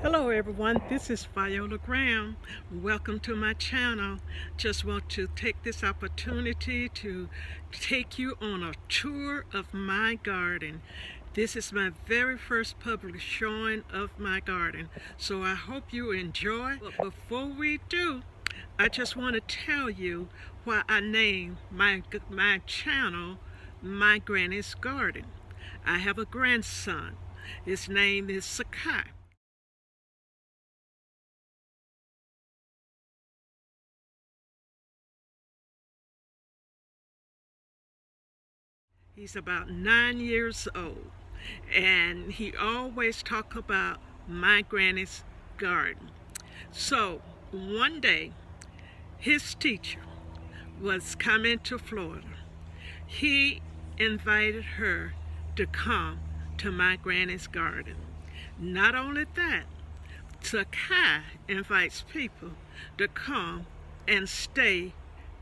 Hello everyone, this is Viola Graham. Welcome to my channel. Just want to take this opportunity to take you on a tour of my garden. This is my very first public showing of my garden, so I hope you enjoy. But before we do, I just want to tell you why I named my channel My Granny's Garden. I have a grandson. His name is Sakai. He's about 9 years old, and he always talk about my granny's garden. So one day, his teacher was coming to Florida. He invited her to come to my granny's garden. Not only that, Sakai invites people to come and stay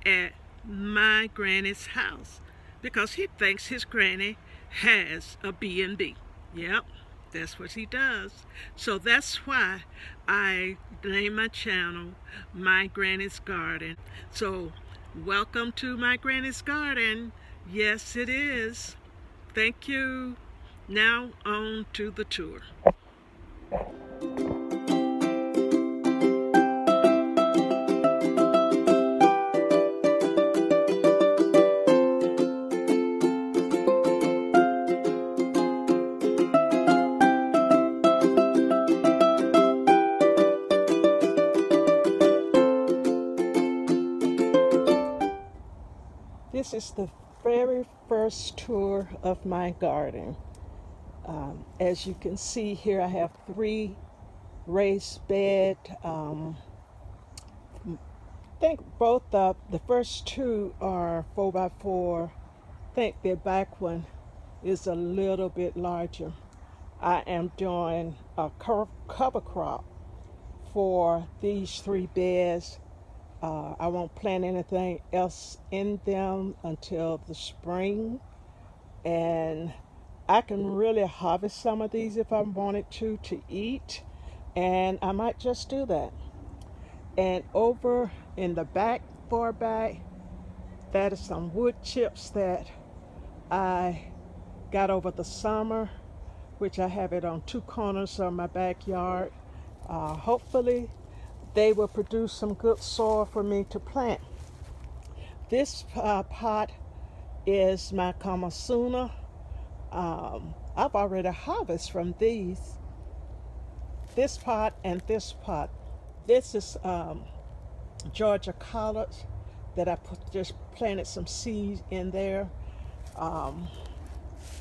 at my granny's house because he thinks his granny has a B&B. Yep, that's what he does. So that's why I named my channel My Granny's Garden. So welcome to My Granny's Garden. Yes, it is. Thank you. Now on to the tour. This is the very first tour of my garden. As you can see here, I have 3 raised beds. I think both the first 2 are 4x4. I think the back one is a little bit larger. I am doing a cover crop for these 3 beds. I won't plant anything else in them until the spring, and I can really harvest some of these if I wanted to eat, and I might just do that. And over in the back, far back, that is some wood chips that I got over the summer, which I have it on 2 corners of my backyard. Hopefully they will produce some good soil for me to plant. This pot is my Kamasuna. I've already harvested from these. This pot and this pot. This is Georgia Collards that I just planted some seeds in there.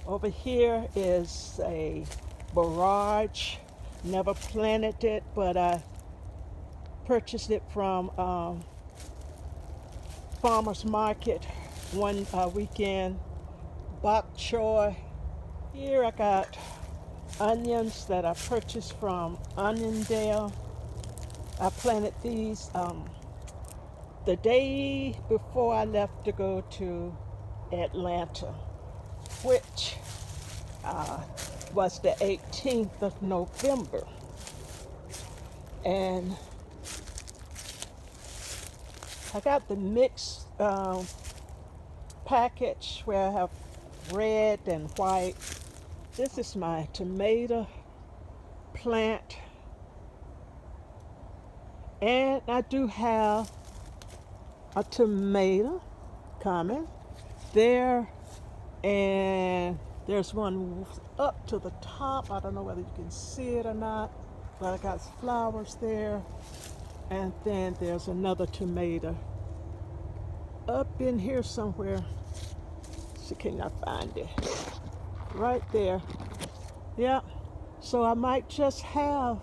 Over here is a barrage. Never planted it, but I purchased it from farmer's market one weekend. Bok choy. Here I got onions that I purchased from Oniondale. I planted these the day before I left to go to Atlanta, which was the 18th of November. And I got the mixed package where I have red and white. This is my tomato plant, and I do have a tomato coming there, and there's one up to the top. I don't know whether you can see it or not, but I got flowers there. And then there's another tomato up in here somewhere. She cannot find it. Right there. Yeah. So I might just have,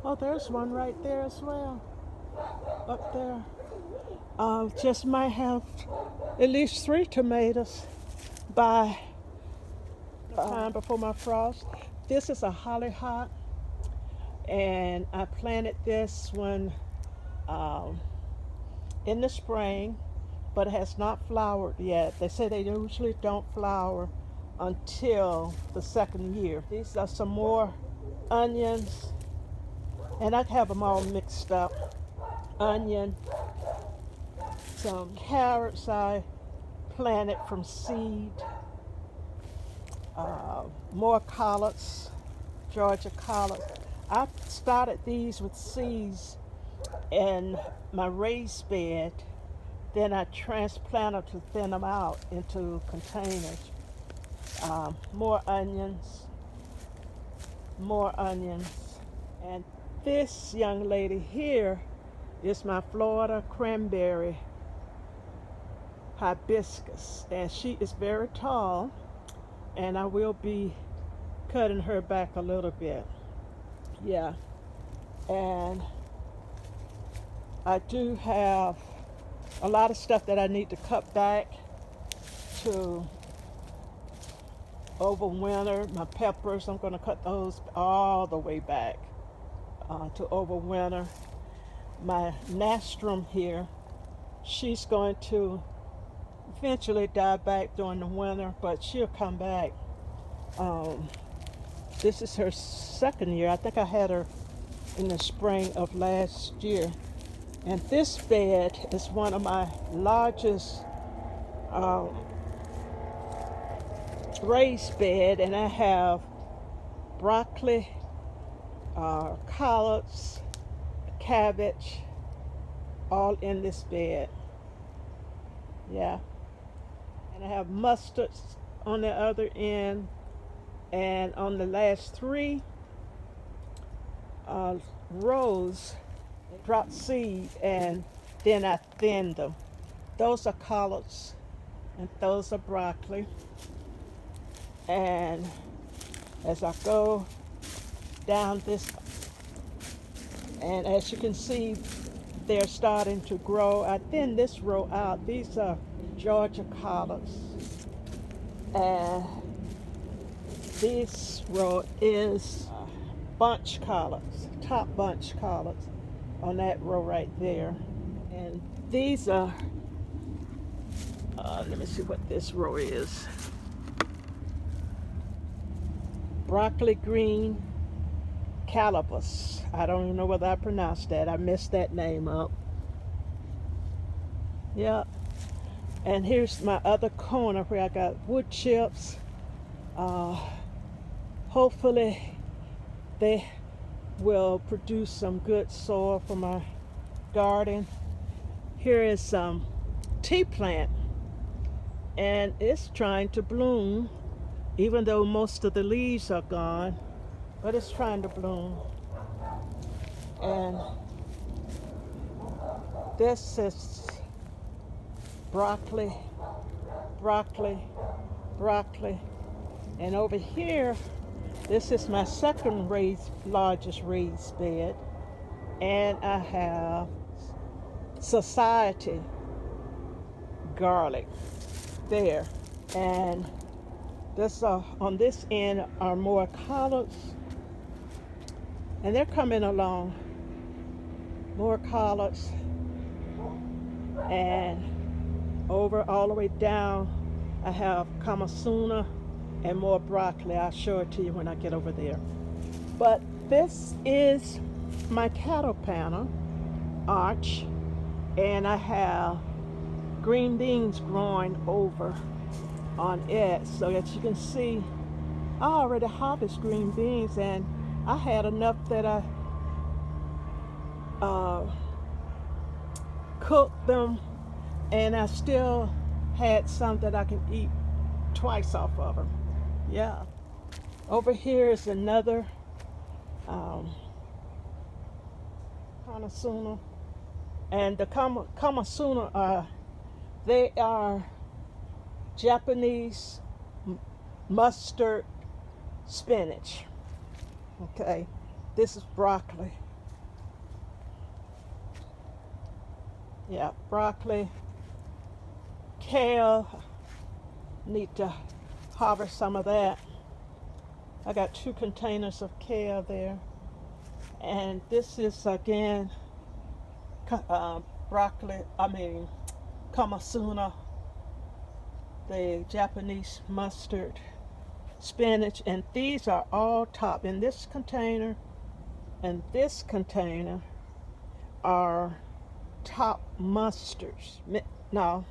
oh, there's one right there as well. Up there. Just might have at least 3 tomatoes by the time before my frost. This is a HollyHock, and I planted this one in the spring, but it has not flowered yet. They say they usually don't flower until the 2nd year. These are some more onions And I have them all mixed up. Onion, some carrots I planted from seed, more collards, Georgia collards. I started these with seeds in my raised bed, then I transplanted to thin them out into containers. More onions, and this young lady here is my Florida Cranberry Hibiscus, and she is very tall, and I will be cutting her back a little bit. Yeah, and I do have a lot of stuff that I need to cut back to over winter. My peppers, I'm going to cut those all the way back to over winter. My nasturtium here, she's going to eventually die back during the winter, but she'll come back. This is her second year. I think I had her in the spring of last year. And this bed is one of my largest raised bed, and I have broccoli, collards, cabbage, all in this bed. Yeah. And I have mustards on the other end, and on the last three rows, drop seed, and then I thin them. Those are collards, and those are broccoli. And as I go down this, and as you can see, they're starting to grow. I thin this row out. These are Georgia collards, and this row is bunch collards, top bunch collards on that row right there. And these are, let me see what this row is. Broccoli green calamus. I don't even know whether I pronounced that. I messed that name up. Yeah. And here's my other corner where I got wood chips. Hopefully they will produce some good soil for my garden. Here is some tea plant, and it's trying to bloom, even though most of the leaves are gone, but it's trying to bloom. And this is broccoli, and over here, this is my second largest raised bed, and I have society garlic there, and this on this end are more collards, and they're coming along. More collards, and over all the way down I have kamasuna and more broccoli. I'll show it to you when I get over there. But this is my cattle panel arch, and I have green beans growing over on it. So as you can see, I already harvest green beans, and I had enough that I cooked them, and I still had some that I can eat twice off of them. Yeah. Over here is another kamasuna, and the kamasuna they are Japanese mustard spinach. Okay, this is broccoli. Yeah, broccoli, kale. Need to harvest some of that. I got 2 containers of kale there. And this is again kamasuna, the Japanese mustard spinach, and these are all top in this container. And this container are top mustards. No,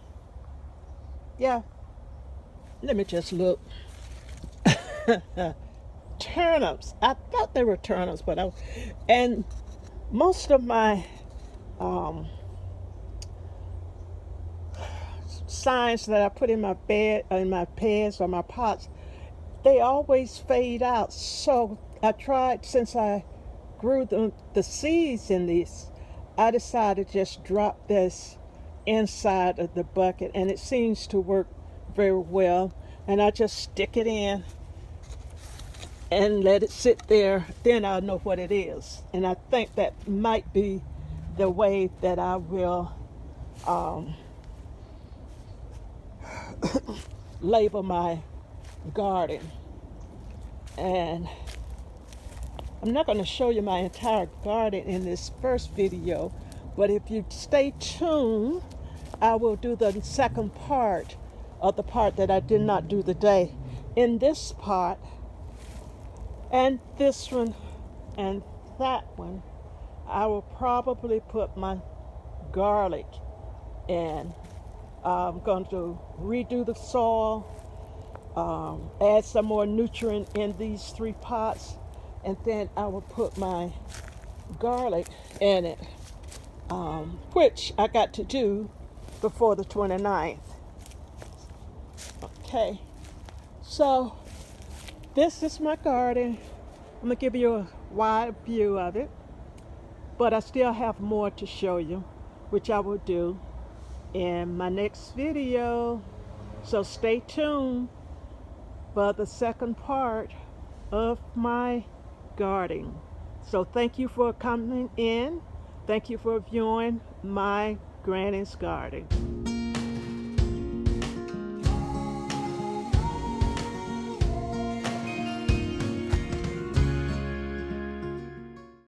yeah, let me just look. Turnips. I thought they were turnips, but and most of my um, signs that I put in my bed, in my beds or my pots, they always fade out. So I tried, since I grew the seeds in these, I decided to just drop this inside of the bucket, and it seems to work very well. And I just stick it in and let it sit there. Then I'll know what it is. And I think that might be the way that I will label my garden. And I'm not going to show you my entire garden in this first video, but if you stay tuned, I will do the second part of the part that I did not do today. In this part, and this one, and that one, I will probably put my garlic in. I'm going to redo the soil, add some more nutrient in these 3 pots, and then I will put my garlic in it, which I got to do before the 29th. Okay, so this is my garden. I'm going to give you a wide view of it, but I still have more to show you, which I will do in my next video. So stay tuned for the second part of my garden. So thank you for coming in. Thank you for viewing my granny's garden.